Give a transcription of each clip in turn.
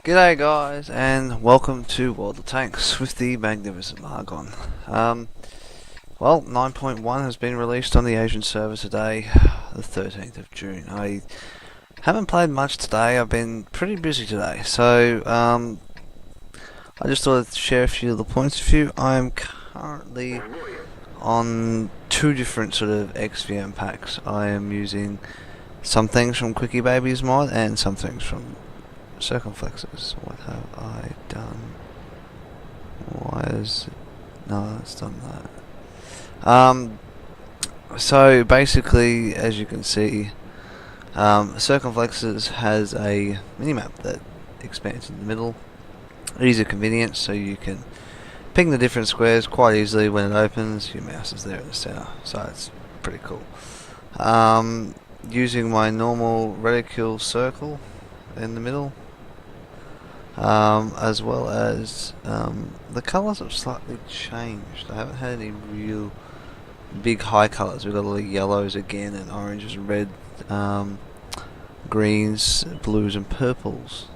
G'day guys, and welcome to World of Tanks with the Magnificent Margon. Well, 9.1 has been released on the Asian server today, the 13th of June. I haven't played much today, I've been pretty busy today, so I just thought I'd share a few little points with you. I'm currently on two different sort of XVM packs. I am using some things from Quickie Baby's mod and some things from Circumflexes. What have I done? Why is it? No, it's done that. So basically, as you can see, Circumflexes has a minimap that expands in the middle. Ease of convenience, so you can ping the different squares quite easily when it opens. Your mouse is there in the center, so it's pretty cool. Using my normal reticule circle in the middle. As well as the colours have slightly changed. I haven't had any real big high colours. We've got a lot of yellows again, and oranges, and red, greens, blues, and purples.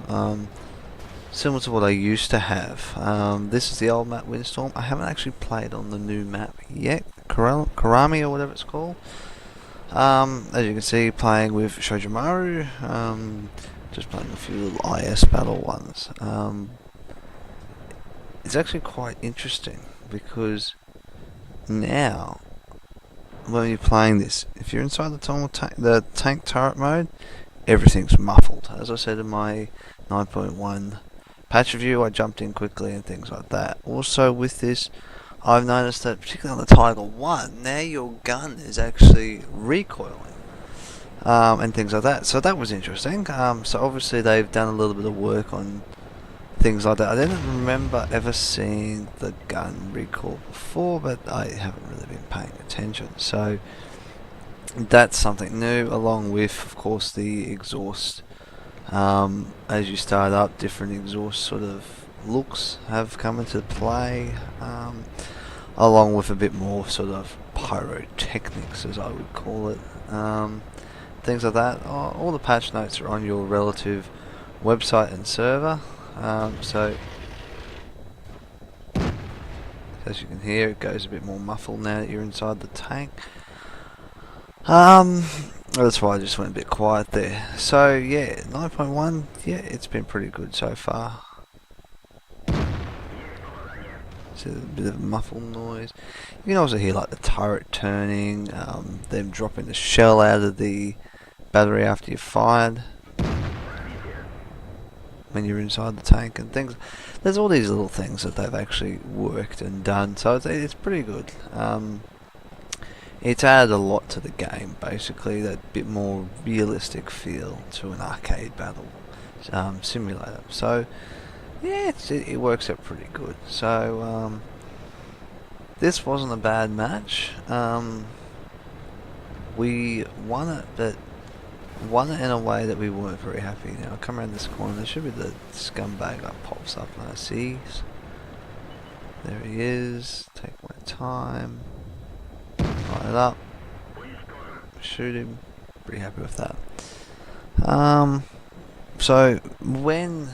Similar to what I used to have. This is the old map Windstorm. I haven't actually played on the new map yet, Karami or whatever it's called. As you can see, playing with Shojimaru. Just playing a few little IS battle ones. It's actually quite interesting because now, when you're playing this, if you're inside the tank turret mode, everything's muffled. As I said in my 9.1 patch review, I jumped in quickly and things like that. Also with this, I've noticed that particularly on the Tiger 1, now your gun is actually recoiling. And things like that. So that was interesting. So obviously they've done a little bit of work on things like that. I didn't remember ever seeing the gun recoil before, but I haven't really been paying attention. So that's something new, along with, of course, the exhaust. As you start up, different exhaust sort of looks have come into play, along with a bit more sort of pyrotechnics, as I would call it. Things like that. All the patch notes are on your relative website and server. So as you can hear, it goes a bit more muffled now that you're inside the tank. That's why I just went a bit quiet there. So yeah, 9.1, yeah, it's been pretty good so far. It's a bit of muffled noise. You can also hear like the turret turning, them dropping the shell out of the battery after you've fired when you're inside the tank and things. There's all these little things that they've actually worked and done, so it's pretty good. It's added a lot to the game, basically, that bit more realistic feel to an arcade battle simulator. So yeah, it works out pretty good. So this wasn't a bad match. We won it, but won it in a way that we weren't very happy. Now I come around this corner, there should be the scumbag that pops up and I see. There he is. Take my time. Line it up. Shoot him. Pretty happy with that. So when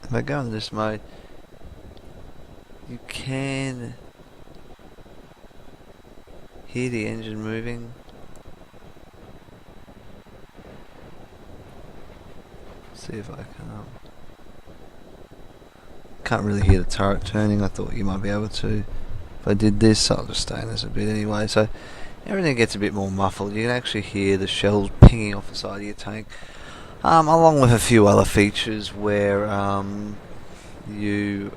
if I go into this mode, you can hear the engine moving. See if I can. Can't really hear the turret turning. I thought you might be able to. If I did this, I'll just stay in this a bit anyway. So everything gets a bit more muffled. You can actually hear the shells pinging off the side of your tank, along with a few other features where you.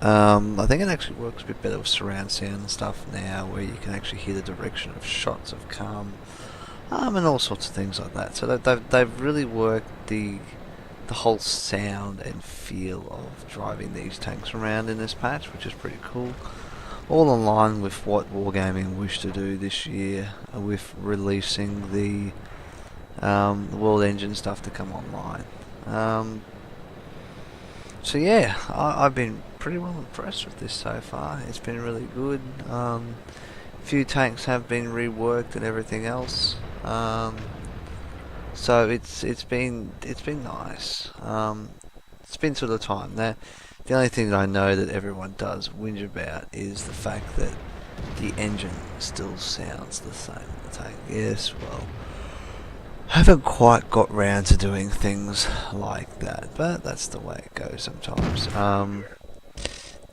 I think it actually works a bit better with surround sound and stuff now, where you can actually hear the direction of shots have come. And all sorts of things like that. So they've really worked the whole sound and feel of driving these tanks around in this patch, which is pretty cool. All in line with what Wargaming wished to do this year with releasing the World Engine stuff to come online. So yeah, I've been pretty well impressed with this so far. It's been really good. Few tanks have been reworked and everything else. So it's been nice. It's been sort of time. Now, the only thing I know that everyone does whinge about is the fact that the engine still sounds the same in the tank. Yes, well, haven't quite got round to doing things like that, but that's the way it goes sometimes.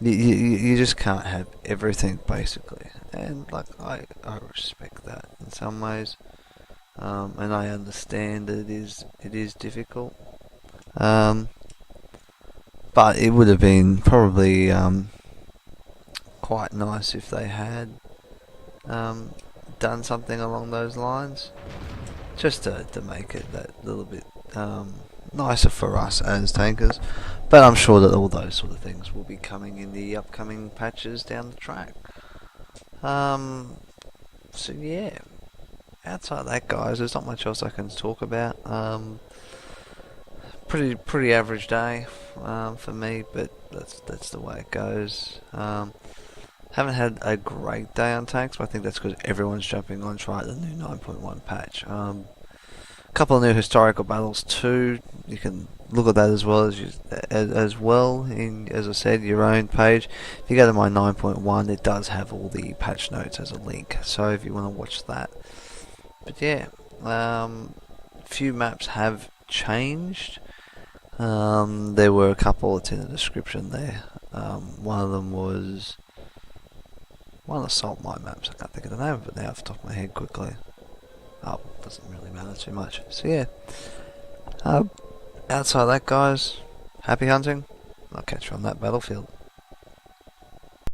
You just can't have everything basically, and like I respect that in some ways, and I understand that it is difficult. Um, but it would have been probably quite nice if they had um, done something along those lines, just to make it that little bit nicer for us as tankers. But I'm sure that all those sort of things will be coming in the upcoming patches down the track. Um, so yeah, outside of that, guys, there's not much else I can talk about. Pretty average day for me, but that's the way it goes. Haven't had a great day on tanks, but I think that's because everyone's jumping on try the new 9.1 patch. A couple of new historical battles too. You can look at that as well as well in, as I said, your own page. If you go to my 9.1, it does have all the patch notes as a link. So if you want to watch that, but yeah, few maps have changed. There were a couple. It's in the description there. One of them was one of the salt mine maps. I can't think of the name of it now off the top of my head quickly. Oh, doesn't really matter too much. So yeah, outside of that, guys, happy hunting. I'll catch you on that battlefield.